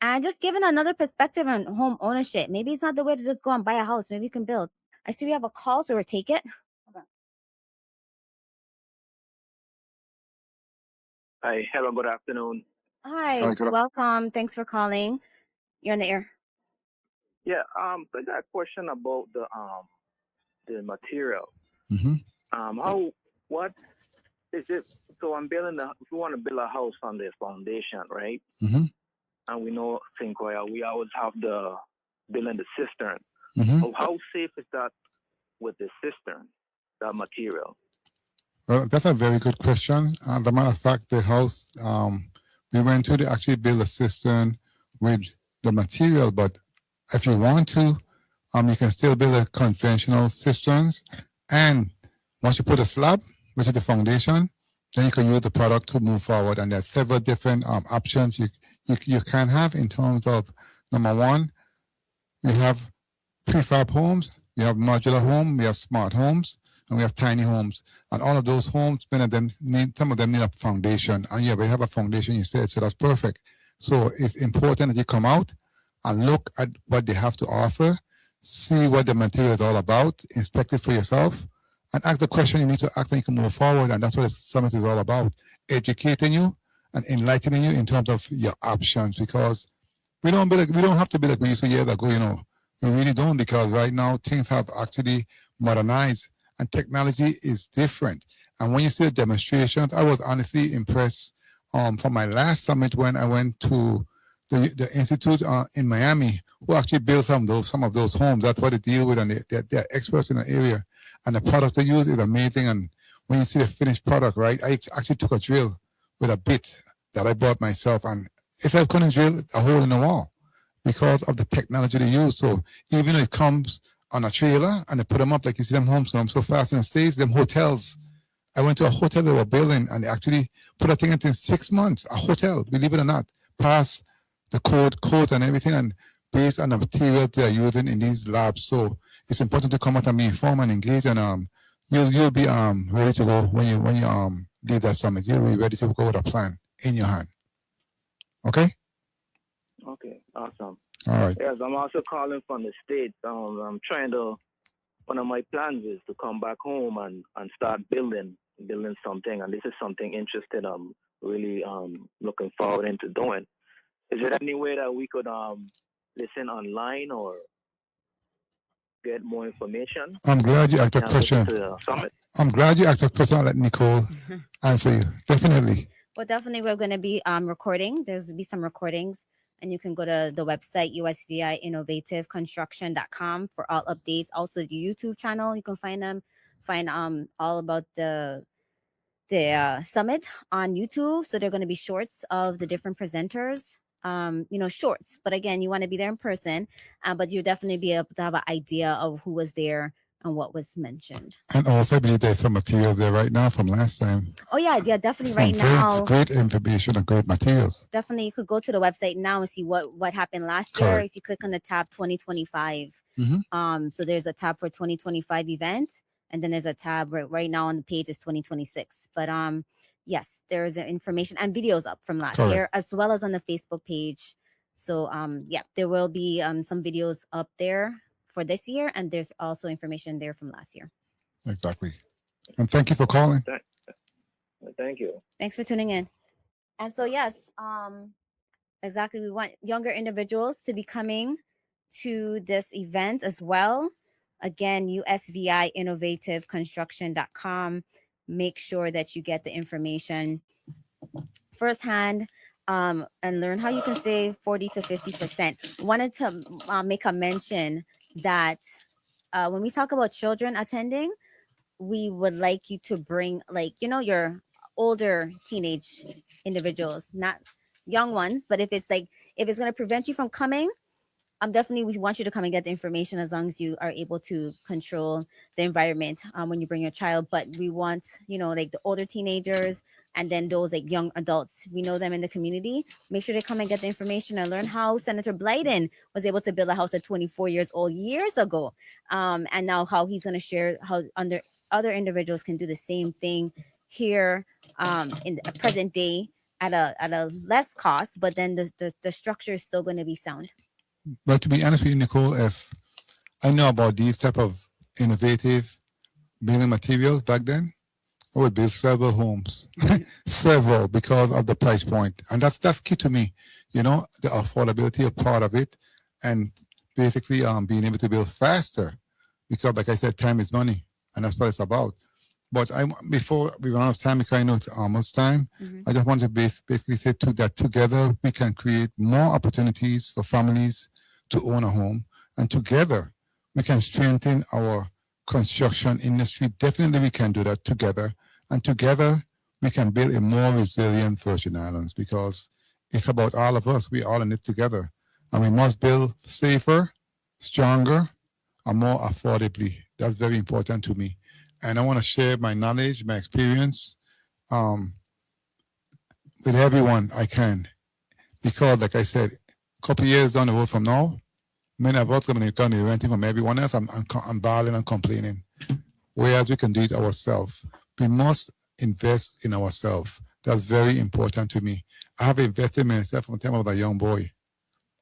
and just giving another perspective on home ownership. Maybe it's not the way to just go and buy a house. Maybe you can build. I see we have a call, so we'll take it. Hi, hello, good afternoon. Hi, Hi, good. welcome. Thanks for calling. You're on the air. Yeah, I got a question about the material. Mm-hmm. What is it? So I'm if we want to build a house on the foundation, right? Mm-hmm. And we know St. Croix, we always have the building the cistern. Mm-hmm. So how safe is that with the cistern, that material? Well, that's a very good question. As a matter of fact, the house we went to actually build a cistern with the material, but if you want to, you can still build a conventional cisterns. And once you put a slab, which is the foundation, then you can use the product to move forward. And there's several different options you can have in terms of, number one, you have prefab homes, we have modular home, we have smart homes, and we have tiny homes. And all of those homes, some of them need a foundation. And yeah, we have a foundation, you said, so that's perfect. So it's important that you come out and look at what they have to offer, see what the material is all about, inspect it for yourself, and ask the question you need to ask, and you can move forward. And that's what the summit is all about, educating you and enlightening you in terms of your options, because we don't have to be like we used to years ago, we really don't, because right now things have actually modernized and technology is different. And when you see the demonstrations, I was honestly impressed from my last summit when I went to the institute in Miami, who actually built some of those homes. That's what they deal with, and they're experts in the area. And the products they use is amazing. And when you see the finished product, right, I actually took a drill with a bit that I bought myself, and if I couldn't drill a hole in the wall because of the technology they use. So even though it comes on a trailer and they put them up, like you see them homes come so fast in the States, them hotels. I went to a hotel they were building, and they actually put a thing in 6 months, a hotel, believe it or not, past the codes and everything, and based on the material they're using in these labs. So it's important to come out and be informed and engaged, and you'll be ready to go when you leave that summit. You'll be ready to go with a plan in your hand. Okay? Okay, awesome. All right. Yes, I'm also calling from the States. I'm trying to, one of my plans is to come back home and start building something. And this is something interesting I'm really looking forward into doing. Is there any way that we could listen online or get more information? I'm glad you asked that question. To the summit? I'm glad you asked that question. I'll let Nykole answer you. Definitely. Well, definitely, we're going to be recording. There's be some recordings, and you can go to the website USVI innovativeconstruction.com for all updates. Also, the YouTube channel, you can find all about the summit on YouTube. So they're going to be shorts of the different presenters. Shorts. But again, you want to be there in person, but you'll definitely be able to have an idea of who was there and what was mentioned. And also, I believe there's some materials there right now from last time. Oh yeah, definitely. Some right now, great information and great materials. Definitely, you could go to the website now and see what happened last year. If you click on the tab 2025, so there's a tab for 2025 event, and then there's a tab right now on the page is 2026. But yes, there is information and videos up from last year, as well as on the Facebook page. So yeah, there will be some videos up there for this year, and there's also information there from last year. Exactly. And thank you for calling. Thank you. Thanks for tuning in. And so yes, exactly, we want younger individuals to be coming to this event as well. Again, USVI innovativeconstruction.com. Make sure that you get the information firsthand. And learn how you can save 40 to 50%. Wanted to make a mention that when we talk about children attending, we would like you to bring your older teenage individuals, not young ones. But if it's going to prevent you from coming, definitely we want you to come and get the information, as long as you are able to control the environment when you bring your child. But we want the older teenagers, and then those young adults, we know them in the community. Make sure they come and get the information and learn how Senator Blyden was able to build a house at 24 years old years ago, and now how he's going to share how other individuals can do the same thing here in the present day at a less cost, but then the structure is still going to be sound. But to be honest with you, Nykole, if I know about these type of innovative building materials back then, I would build several homes, several, because of the price point, and that's key to me. You know, the affordability of part of it, and basically being able to build faster, because like I said, time is money, and that's what it's about. But before we run out of time, because I know it's almost time, I just want to basically say that together we can create more opportunities for families to own a home, and together we can strengthen our construction industry. Definitely, we can do that together, and together we can build a more resilient Virgin Islands, because it's about all of us. We all in it together, and we must build safer, stronger, and more affordably. That's very important to me, and I want to share my knowledge, my experience, um, with everyone I can, because, like I said, a couple of years down the road from now, many of us going to be renting from everyone else. I'm bawling and complaining. Whereas we can do it ourselves. We must invest in ourselves. That's very important to me. I have invested in myself from the time I was a young boy.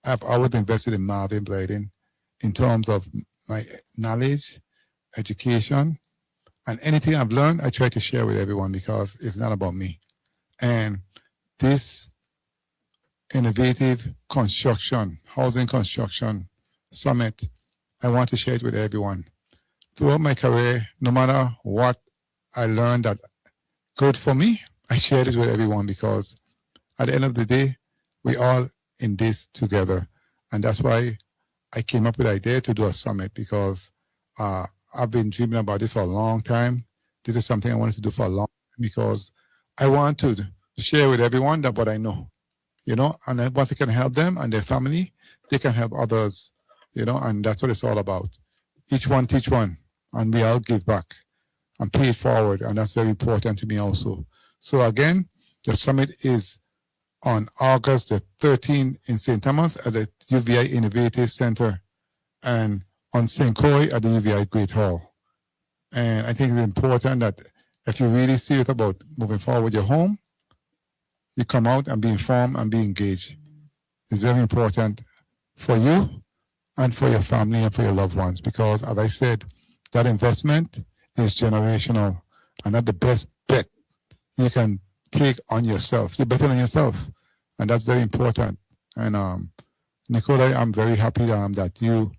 I've always invested in Marvin Blyden in terms of my knowledge, education, and anything I've learned, I try to share with everyone, because it's not about me. And this innovative construction, housing construction summit, I want to share it with everyone. Throughout my career, no matter what I learned that good for me, I share it with everyone, because at the end of the day, we all in this together. And that's why I came up with the idea to do a summit, because I've been dreaming about this for a long time. This is something I wanted to do for a long time, because I want to share with everyone that what I know, you know, and then once it can help them and their family, they can help others, you know, and that's what it's all about. Each one teach one, and we all give back and pay it forward, and that's very important to me also. So again, the summit is on August the 13th in St. Thomas at the UVI Innovative Center, and on St. Croix at the UVI Great Hall. And I think it's important that if you're really serious about moving forward with your home, you come out and be informed and be engaged. It's very important for you and for your family and for your loved ones, because as I said, that investment is generational, and that's the best bet you can take on yourself. You're better than yourself, and that's very important. And Nykole, I'm very happy that you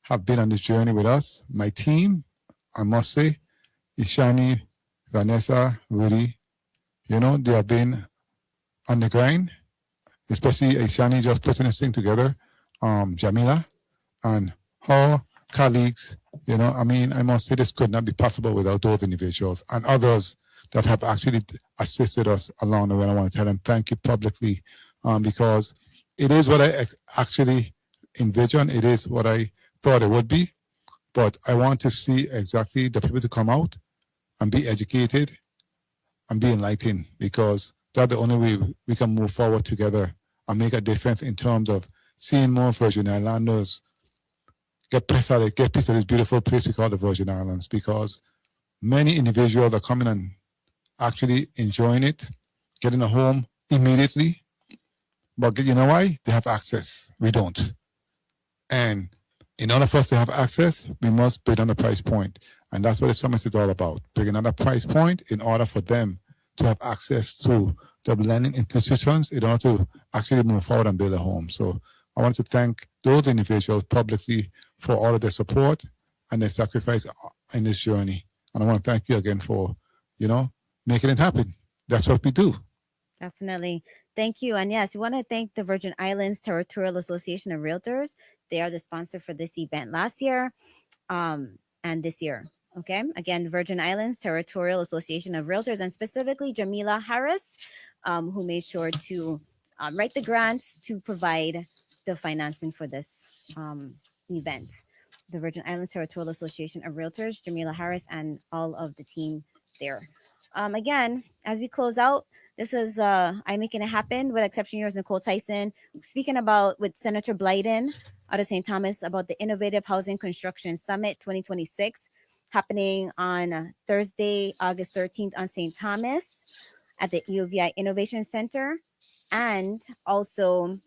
have been on this journey with us. My team, I must say, Ishani, Vanessa, Rudy, you know, they have been on the grind, especially Ishani just putting this thing together, Jamila, and her colleagues, you know, I mean, I must say this could not be possible without those individuals and others that have actually assisted us along the way. I want to tell them thank you publicly, because it is what I actually envisioned. It is what I thought it would be, but I want to see exactly the people to come out and be educated and be enlightened, because that's the only way we can move forward together and make a difference in terms of seeing more Virgin Islanders get piece of this beautiful place we call the Virgin Islands, because many individuals are coming and actually enjoying it, getting a home immediately. But you know why? They have access. We don't. And in order for us to have access, we must bring down the price point. And that's what the summit is all about, bringing down the price point in order for them to have access to the lending institutions in order to actually move forward and build a home. So I want to thank those individuals publicly for all of their support and their sacrifice in this journey. And I want to thank you again for, you know, making it happen. That's what we do. Definitely. Thank you. And yes, we want to thank the Virgin Islands Territorial Association of Realtors. They are the sponsor for this event last year and this year. Okay. Again, Virgin Islands Territorial Association of Realtors, and specifically Jamila Harris, who made sure to write the grants to provide the financing for this event. The Virgin Islands Territorial Association of Realtors, Jamila Harris, and all of the team there. Again, as we close out, this was I'm Making It Happen, with exception yours, Nykole Tyson, speaking about with Senator Blyden out of St. Thomas about the Innovative Housing Construction Summit 2026, happening on Thursday, August 13th on St. Thomas at the UVI Innovation Center, and also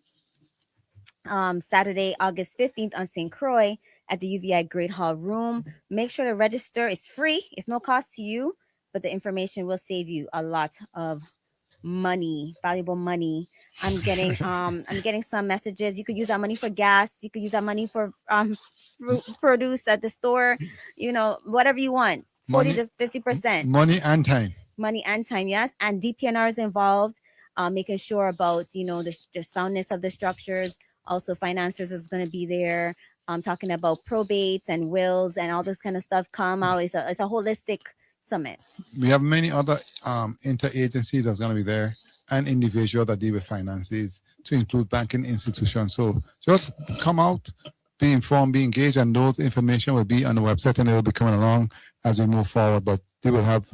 Saturday, August 15th on St. Croix at the UVI Great Hall Room. Make sure to register. It's free. It's no cost to you. but the information will save you a lot of money, valuable money. I'm getting some messages. You could use that money for gas. You could use that money for fruit produce at the store. You know, whatever you want. 40 Money, to 50%. money and time. Money and time, yes. And DPNR is involved, making sure about, you know, the soundness of the structures. Also, financiers is going to be there, talking about probates and wills and all this kind of stuff. Come out. It's a holistic summit. We have many other interagencies that's going to be there and individuals that deal with finances, to include banking institutions. So just come out, be informed, be engaged, and those information will be on the website and it will be coming along as we move forward. But they will have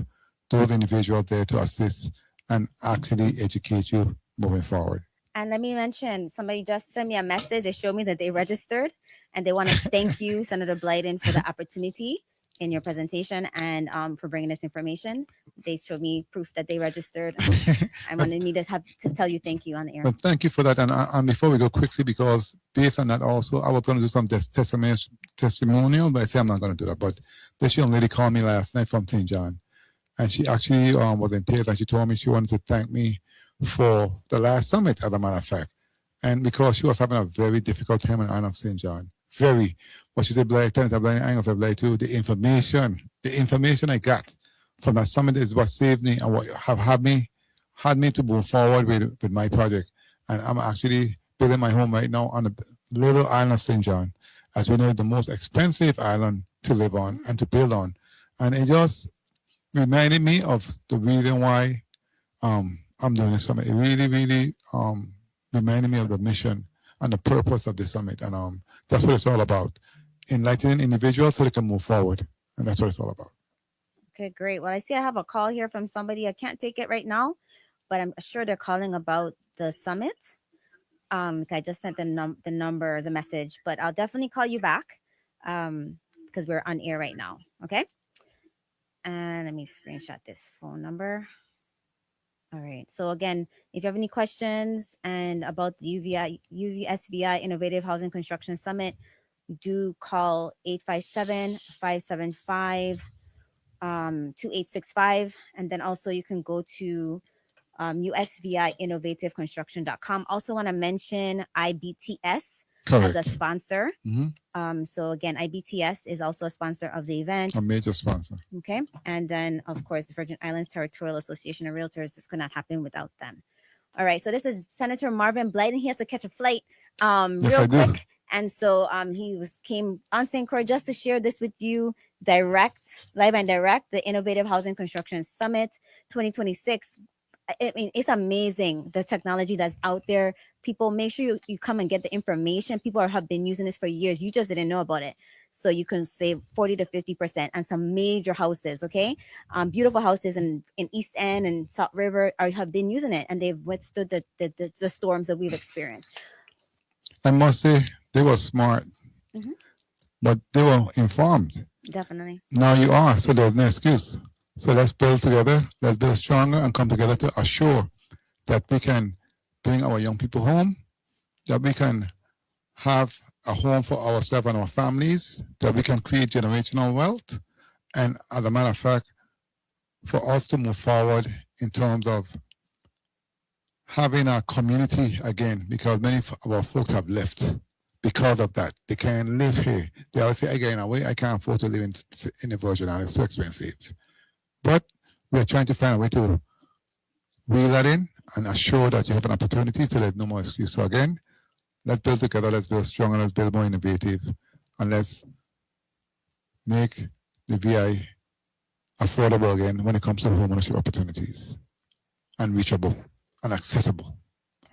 those individuals there to assist and actually educate you moving forward. And let me mention, somebody just sent me a message. They showed me that they registered, and they want to thank you, Senator Blyden, for the opportunity in your presentation and for bringing this information. They showed me proof that they registered. I wanted me to tell you thank you on the air. But thank you for that. And before we go quickly, because based on that also, I was going to do some testimonial, but I said I'm not going to do that. But this young lady called me last night from St. John, and she actually was in tears, and she told me she wanted to thank me for the last summit, as a matter of fact. And because she was having a very difficult time in Island of St. John. Very. But she said, Blyden, the information I got from that summit is what saved me and what had me to move forward with my project. And I'm actually building my home right now on the little island of St. John. As we know, the most expensive island to live on and to build on. And it just reminded me of the reason why I'm doing this summit. It really, really reminded me of the mission and the purpose of the summit. And that's what it's all about. Enlightening individuals so they can move forward. And that's what it's all about. Okay, great. Well, I see I have a call here from somebody. I can't take it right now, but I'm sure they're calling about the summit. I just sent the message, but I'll definitely call you back because we're on air right now. Okay. And let me screenshot this phone number. All right. So again, if you have any questions and about the USVI Innovative Housing Construction Summit, do call 857-575 2865. And then also you can go to USVIinnovativeconstruction.com. Also want to mention IBTS Correct. as a sponsor. Mm-hmm. So again, IBTS is also a sponsor of the event. A major sponsor. Okay. And then, of course, the Virgin Islands Territorial Association of Realtors. This could not happen without them. All right. So this is Senator Marvin Blyden. He has to catch a flight real quick. And so he came on St. Croix just to share this with you live and direct, the Innovative Housing Construction Summit 2026. I mean, it's amazing, the technology that's out there. People, make sure you come and get the information. People have been using this for years. You just didn't know about it. So you can save 40 to 50% on some major houses, okay? Beautiful houses in East End and Salt River have been using it, and they've withstood the storms that we've experienced. I must say, they were smart, but they were informed. Definitely. Now you are, so there's no excuse. So let's build together, let's build stronger and come together to assure that we can bring our young people home, that we can have a home for ourselves and our families, that we can create generational wealth, and as a matter of fact, for us to move forward in terms of having a community again, because many of our folks have left because of that. They can't live here. They always say, again, I can't afford to live in the Virgin Islands, it's too expensive. But we're trying to find a way to reel that in and assure that you have an opportunity so there's no more excuse. So again, let's build together, let's build stronger, let's build more innovative, and let's make the VI affordable again when it comes to homeownership opportunities, and reachable and accessible.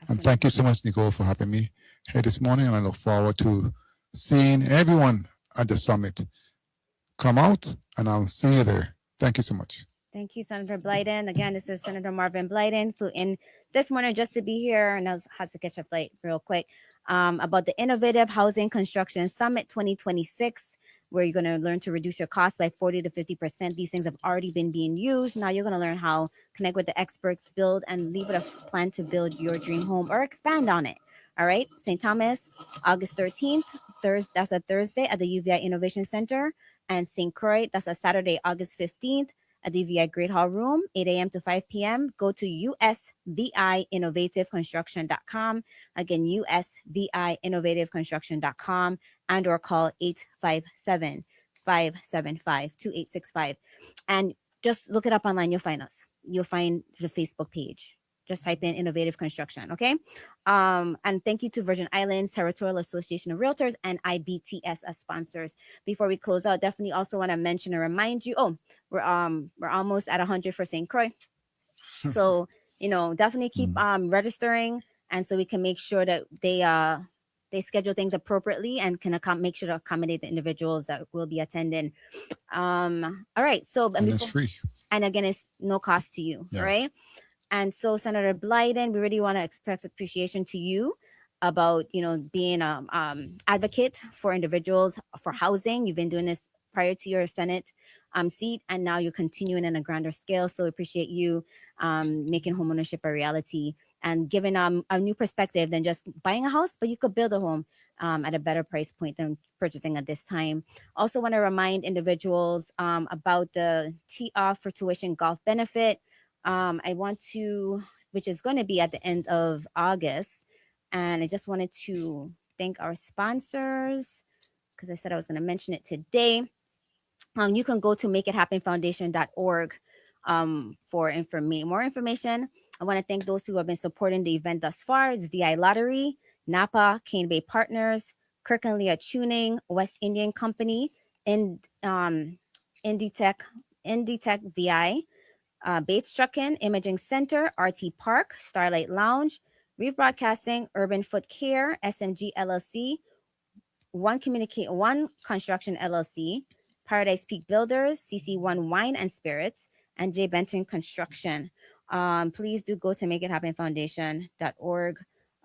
And thank you so much, Nykole, for having me here this morning, and I look forward to seeing everyone at the summit. Come out, and I'll see you there. Thank you so much. Thank you, Senator Blyden. Again, this is Senator Marvin Blyden, flew in this morning just to be here, and I had to catch a flight real quick, about the Innovative Housing Construction Summit 2026, where you're going to learn to reduce your costs by 40 to 50%. These things have already been being used. Now you're going to learn how connect with the experts, build, and leave with a plan to build your dream home or expand on it. All right. St. Thomas, August 13th, that's a Thursday at the UVI Innovation Center. And St. Croix, that's a Saturday, August 15th at the VI Great Hall Room, 8 a.m. to 5 p.m. Go to USVIinnovativeconstruction.com. Again, USVIinnovativeconstruction.com, and or call 857-575-2865. And just look it up online. You'll find us. You'll find the Facebook page. Just type in Innovative Construction, okay? And thank you to Virgin Islands Territorial Association of Realtors and IBTS as sponsors. Before we close out, definitely also want to mention and remind you, we're almost at 100 for St. Croix. So, definitely keep registering, and so we can make sure that they schedule things appropriately and can make sure to accommodate the individuals that will be attending. All right. So, And it's free. And again, it's no cost to you, Yeah. right? And so, Senator Blyden, we really want to express appreciation to you about, being an advocate for individuals for housing. You've been doing this prior to your Senate seat, and now you're continuing on a grander scale. So we appreciate you making homeownership a reality and giving a new perspective than just buying a house, but you could build a home at a better price point than purchasing at this time. Also want to remind individuals about the Tee Off for Tuition golf benefit. Which is going to be at the end of August. And I just wanted to thank our sponsors because I said I was going to mention it today. You can go to makeithappenfoundation.org for more information. I want to thank those who have been supporting the event thus far. It's VI Lottery, Napa, Cane Bay Partners, Kirk and Leah Tuning, West Indian Company, Inditech VI, Bates Truckin, Imaging Center, RT Park, Starlight Lounge, Reef Broadcasting, Urban Foot Care, SMG LLC, One Construction LLC, Paradise Peak Builders, CC1 Wine and Spirits, and J. Benton Construction. Please do go to makeithappenfoundation.org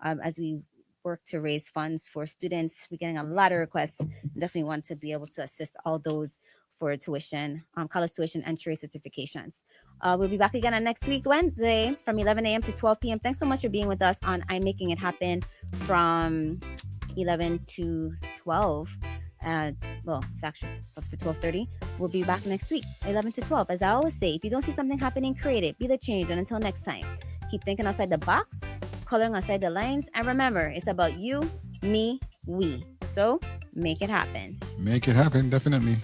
as we work to raise funds for students. We're getting a lot of requests. Definitely want to be able to assist all those for tuition, college tuition entry certifications. We'll be back again on next week, Wednesday, from 11 a.m. to 12 p.m. Thanks so much for being with us on I'm Making It Happen from 11 to 12. It's actually up to 12:30. We'll be back next week, 11 to 12. As I always say, if you don't see something happening, create it. Be the change. And until next time, keep thinking outside the box, coloring outside the lines. And remember, it's about you, me, we. So make it happen. Make it happen, definitely.